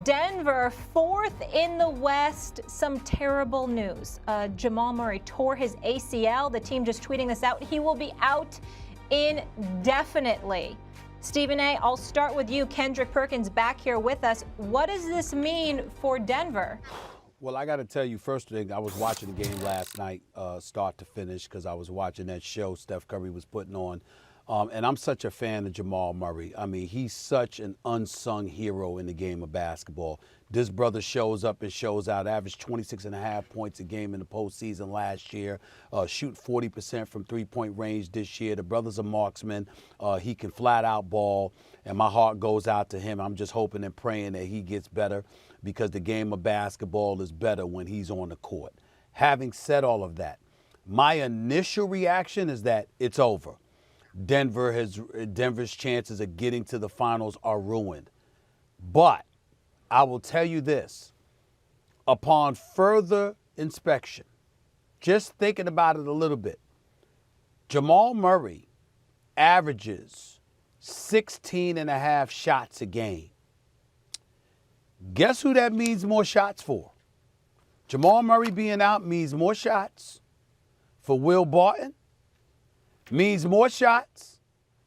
Denver, fourth in the West. Some terrible news. Jamal Murray tore his ACL. The team just tweeting this out. He will be out indefinitely. Stephen A., I'll start with you. Kendrick Perkins back here with us. What does this mean for Denver? Well, I got to tell you, first thing, I was watching the game last night, start to finish, because I was watching that show Steph Curry was putting on. And I'm such a fan of Jamal Murray. I mean, he's such an unsung hero in the game of basketball. This brother shows up and shows out, averaged 26.5 points a game in the postseason last year, shoot 40% from three-point range this year. The brother's a marksman. He can flat out ball, and my heart goes out to him. I'm just hoping and praying that he gets better, because the game of basketball is better when he's on the court. Having said all of that, my initial reaction is that it's over. Denver's chances of getting to the finals are ruined. But I will tell you this, upon further inspection, just thinking about it a little bit, Jamal Murray averages 16.5 shots a game. Guess who that means more shots for? Jamal Murray being out means more shots for Will Barton, means more shots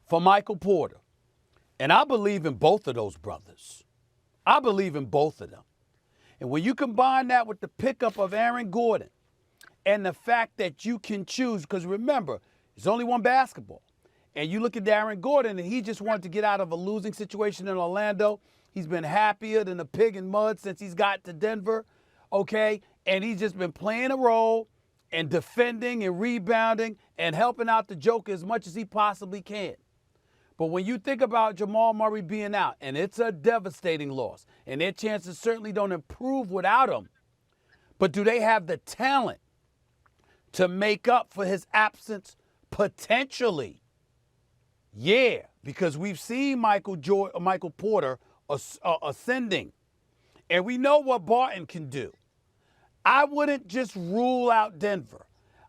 for Michael Porter. And I believe in both of those brothers. I believe in both of them. And when you combine that with the pickup of Aaron Gordon and the fact that you can choose, because remember, there's only one basketball. And you look at Aaron Gordon, and he just wanted to get out of a losing situation in Orlando. He's been happier than a pig in mud since he's got to Denver, okay? And he's just been playing a role and defending and rebounding and helping out the Joker as much as he possibly can. But when you think about Jamal Murray being out, and it's a devastating loss, and their chances certainly don't improve without him, but do they have the talent to make up for his absence? Potentially. Yeah, because we've seen Michael Porter ascending, and we know what Barton can do. I wouldn't just rule out Denver.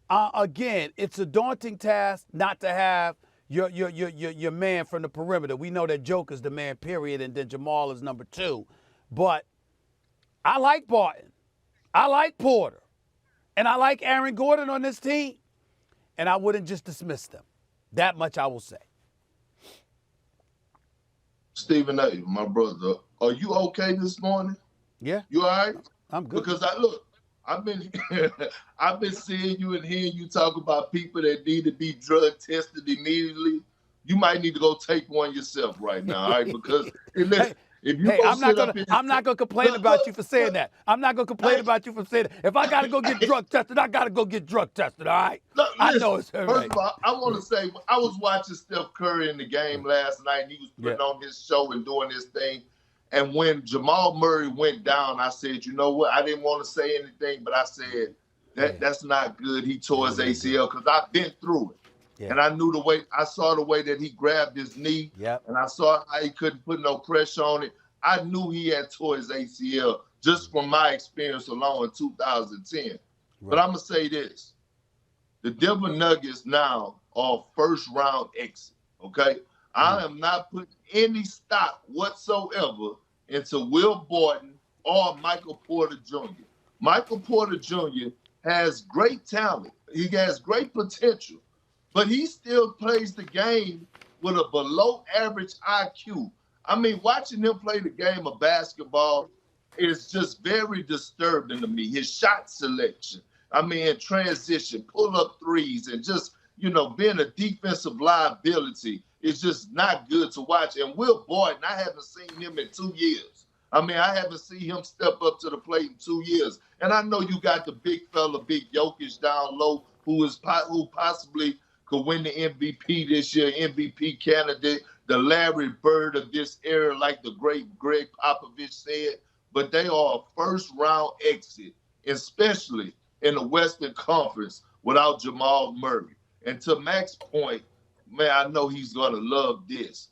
Again, it's a daunting task not to have your man from the perimeter. We know that Joker's the man, period, and then Jamal is number two. But I like Barton. I like Porter. And I like Aaron Gordon on this team. And I wouldn't just dismiss them. That much I will say. Stephen A., my brother, are you okay this morning? Yeah. You all right? I'm good. Because I've been seeing you and hearing you talk about people that need to be drug tested immediately. You might need to go take one yourself right now, all right? Because I'm not gonna complain about you for saying that. I'm not gonna complain about you for saying that. If I gotta go get drug tested, I gotta go get drug tested, all right? I know it's all right. First of all, I want to say I was watching Steph Curry in the game last night, and he was putting on his show and doing his thing. And when Jamal Murray went down, I said, you know what? I didn't want to say anything, but I said, that's not good. He tore his ACL, because I've been through it. Yeah. And I saw the way that he grabbed his knee, and I saw how he couldn't put no pressure on it. I knew he had tore his ACL just from my experience alone in 2010. Right. But I'm going to say this. The Denver Nuggets now are first-round exit, okay? I am not putting any stock whatsoever into Will Barton or Michael Porter Jr. Michael Porter Jr. has great talent. He has great potential, but he still plays the game with a below-average IQ. I mean, watching him play the game of basketball is just very disturbing to me. His shot selection, in transition, pull-up threes, and just, being a defensive liability is just not good to watch. And Will Barton, I haven't seen him in 2 years. I haven't seen him step up to the plate in 2 years. And I know you got the big fella, big Jokic down low, who possibly could win the MVP this year, MVP candidate, the Larry Bird of this era, like the great Greg Popovich said. But they are a first-round exit, especially in the Western Conference, without Jamal Murray. And to Max's point, man, I know he's going to love this.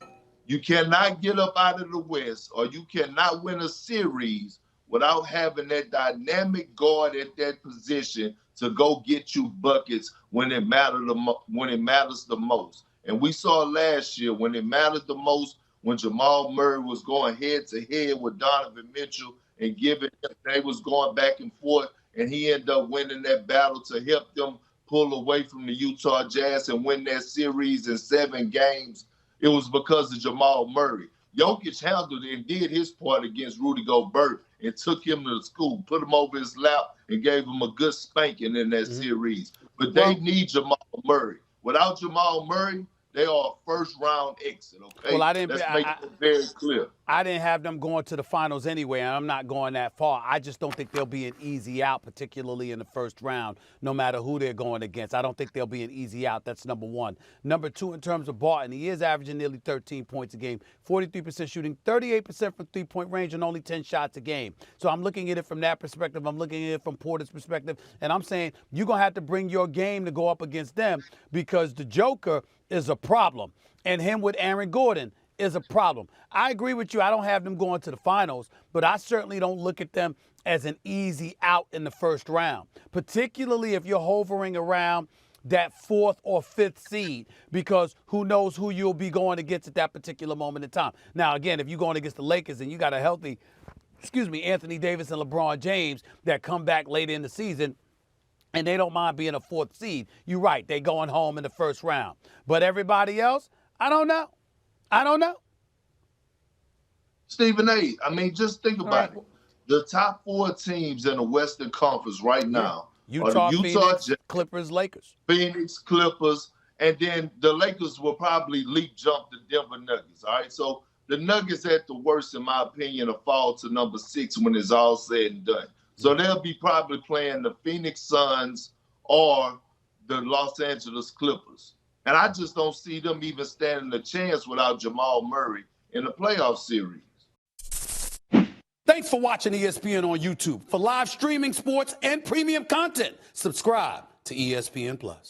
You cannot get up out of the West, or you cannot win a series without having that dynamic guard at that position to go get you buckets when it matters the most. And we saw last year when it mattered the most, when Jamal Murray was going head to head with Donovan Mitchell and they was going back and forth, and he ended up winning that battle to help them pull away from the Utah Jazz and win that series in 7 games. It was because of Jamal Murray. Jokic handled it and did his part against Rudy Gobert and took him to the school, put him over his lap, and gave him a good spanking in that series. But they need Jamal Murray. Without Jamal Murray, they are a first-round exit, okay? Well, Let's make it very clear. I didn't have them going to the finals anyway, and I'm not going that far. I just don't think they'll be an easy out, particularly in the first round, no matter who they're going against. I don't think they'll be an easy out. That's number one. Number two, in terms of Barton, he is averaging nearly 13 points a game, 43% shooting, 38% from three-point range, and only 10 shots a game. So I'm looking at it from that perspective. I'm looking at it from Porter's perspective, and I'm saying you're going to have to bring your game to go up against them because the Joker is a problem, and him with Aaron Gordon is a problem. I agree with you. I don't have them going to the finals, but I certainly don't look at them as an easy out in the first round, particularly if you're hovering around that 4th or 5th seed, because who knows who you'll be going against at that particular moment in time. Now, again, if you're going against the Lakers and you got a healthy, Anthony Davis and LeBron James that come back later in the season, and they don't mind being a 4th seed, you're right, they going home in the first round. But everybody else, I don't know. Stephen A., I mean, just think about it. The top 4 teams in the Western Conference right now Utah, are the Phoenix, Jazz, Clippers, Lakers. Phoenix, Clippers, and then the Lakers will probably leap jump the Denver Nuggets, all right? So the Nuggets at the worst, in my opinion, will fall to number 6 when it's all said and done. So they'll be probably playing the Phoenix Suns or the Los Angeles Clippers. And I just don't see them even standing a chance without Jamal Murray in the playoff series. Thanks for watching ESPN on YouTube. For live streaming sports and premium content, subscribe to ESPN+.